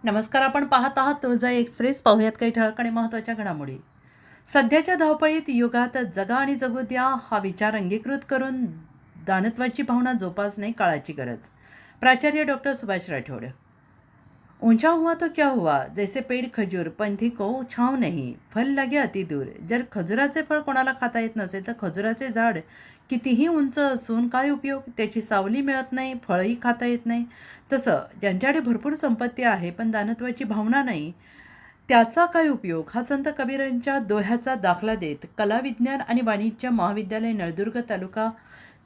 नमस्कार. आपण पाहत आहात तुळजाई एक्सप्रेस. पाहूयात काही ठळक आणि महत्त्वाच्या घडामोडी. सध्याच्या धावपळीत युगात जगा आणि जगू द्या हा विचार अंगीकृत करून दानत्वाची भावना जोपासणे काळाची गरज. प्राचार्य डॉक्टर सुभाष राठोड. ऊंचा हुआ तो क्या हुआ, जैसे पेड़ खजूर पंथी को छाव नाही, फल लागे अति दूर. जर खजुराचे फळ कोणाला खाता येत नसेल तर खजुराचे झाड कितीही उंच असून काय उपयोग, त्याची सावली मिळत नाही, फळही खाता येत नाही. तसं ज्यांच्याकडे भरपूर संपत्ती आहे पण दानत्वाची भावना नाही, त्याचा काय उपयोग, हा संत कबीरांच्या दोह्याचा दाखला देत कला विज्ञान आणि वाणिज्य महाविद्यालय नळदुर्ग तालुका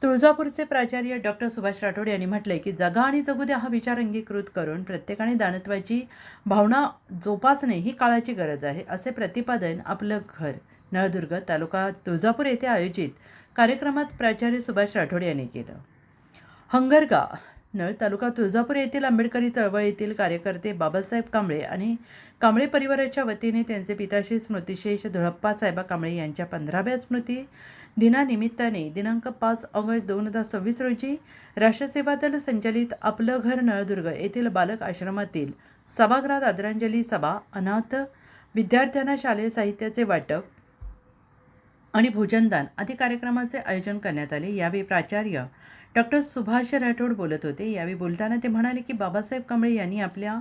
तुळजापूरचे प्राचार्य डॉक्टर सुभाष राठोड यांनी म्हटलंय की जगा आणि जगू द्या हा विचार अंगीकृत करून प्रत्येकाने दानत्वाची भावना जोपासणे ही काळाची गरज आहे, असे प्रतिपादन आपलं घर नळदुर्ग तालुका तुळजापूर येथे आयोजित कार्यक्रमात प्राचार्य सुभाष राठोड यांनी केलं. हंगरगा नळ तालुका तुळजापूर येथील आंबेडकरी चळवळीतील कार्यकर्ते बाबासाहेब कांबळे आणि कांबळे परिवाराच्या वतीने त्यांचे पिताश्री स्मृतिशेष धुळप्पा साहेबा कांबळे यांच्या 15व्या स्मृती दिनानिमित्ताने दिनांक 5 ऑगस्ट 2026 रोजी राष्ट्रसेवा दल संचलित आपलं घर नळदुर्ग येथील बालक आश्रमातील सभागृहात आदरांजली सभा, अनाथ विद्यार्थ्यांना शालेय साहित्याचे वाटप आणि भोजनदान आदी कार्यक्रमाचे आयोजन करण्यात आले. यावेळी प्राचार्य डॉक्टर सुभाष राठोड बोलत होते. यावेळी बोलताना ते म्हणाले की बाबासाहेब कांबळे यांनी आपल्या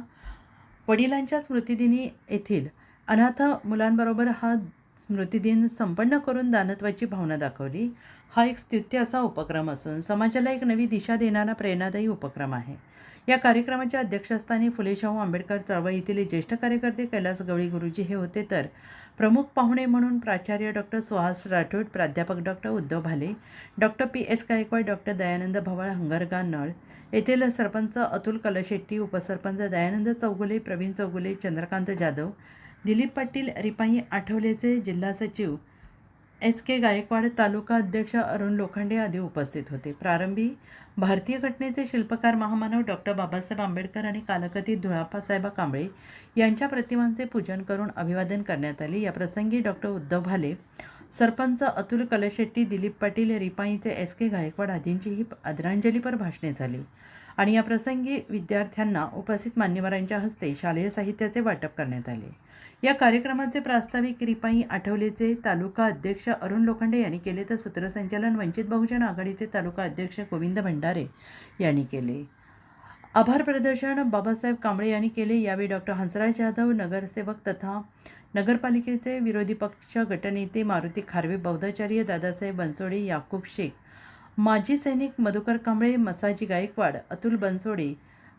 वडिलांच्या स्मृतिदिनी येथील अनाथ मुलांबरोबर हा स्मृतिदिन संपन्न करून दानत्वाची भावना दाखवली. हा एक स्तुत्य असा उपक्रम असून समाजाला एक नवी दिशा देणारा प्रेरणादायी उपक्रम आहे. या कार्यक्रमाच्या अध्यक्षस्थानी फुले शाहू आंबेडकर चळवळीतील ज्येष्ठ कार्यकर्ते कैलास गवळी गुरुजी हे होते, तर प्रमुख पाहुणे म्हणून प्राचार्य डॉक्टर सुहास राठोड, प्राध्यापक doctor Uddhav Bhale, doctor PS Gaikwad, doctor Dayanand Bhawal, Hangarga Nal येथील सरपंच अतुल कलशेट्टी, उपसरपंच दयानंद चौगुले, प्रवीण चौगुले, चंद्रकांत जाधव, दिलीप पाटील, रिपाई आठवलेचे जिल्हा सचिव SK गायकवाड, तालुका अध्यक्ष अरुण लोखंडे आदी उपस्थित होते. प्रारंभी भारतीय घटनेचे शिल्पकार महामानव डॉक्टर बाबासाहेब आंबेडकर आणि कालकथित धुळप्पासाहेब कांबळे यांच्या प्रतिमांचे पूजन करून अभिवादन करण्यात आले. या प्रसंगी डॉक्टर उद्धव भाले, सरपंच अतुल कलशेट्टी, दिलीप पाटील, रिपाईचे SK गायकवाड आदींचीही आदरांजलीपर भाषणे झाली आणि या प्रसंगी विद्यार्थ्यांना उपस्थित मान्यवरांच्या हस्ते शालेय साहित्याचे वाटप करण्यात आले. या कार्यक्रमाचे प्रास्ताविक रिपाई आठवलेचे तालुका अध्यक्ष अरुण लोखंडे यांनी केले, तर सूत्रसंचालन वंचित बहुजन आघाडीचे तालुका अध्यक्ष गोविंद भंडारे यांनी केले. आभार प्रदर्शन बाबासाहेब कांबळे यांनी केले. यावेळी डॉक्टर हंसराज जाधव, नगरसेवक तथा नगरपालिकेचे विरोधी पक्ष गटनेते मारुती खारवे, बौद्धाचार्य दादासाहेब बनसोडे, याकूब शेख, माजी सैनिक मधुकर कांबळे, मसाजी गायकवाड, अतुल बनसोडे,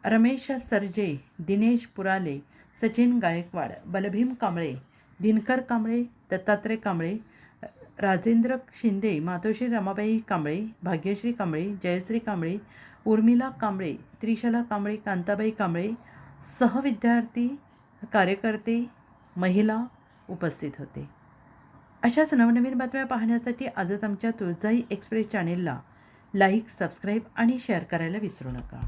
रमेश सरजे, दिनेश पुराले, सचिन गायकवाड, बलभीम कांबळे, दिनकर कांबळे, दत्तात्रय कांबळे, राजेंद्र शिंदे, मातोश्री रमाबाई कांबळे, भाग्यश्री कांबळे, जयश्री कांबळे, उर्मिला कांबळे, त्रिशला कांबळे, कांताबाई कांबळे, सहविद्यार्थी, कार्यकर्ते, महिला उपस्थित होते. अशाच नवनवीन बातम्या पाहण्यासाठी आजच आमच्या तुळजाई एक्सप्रेस चॅनेलला लाईक, सबस्क्राईब आणि शेअर करायला विसरू नका.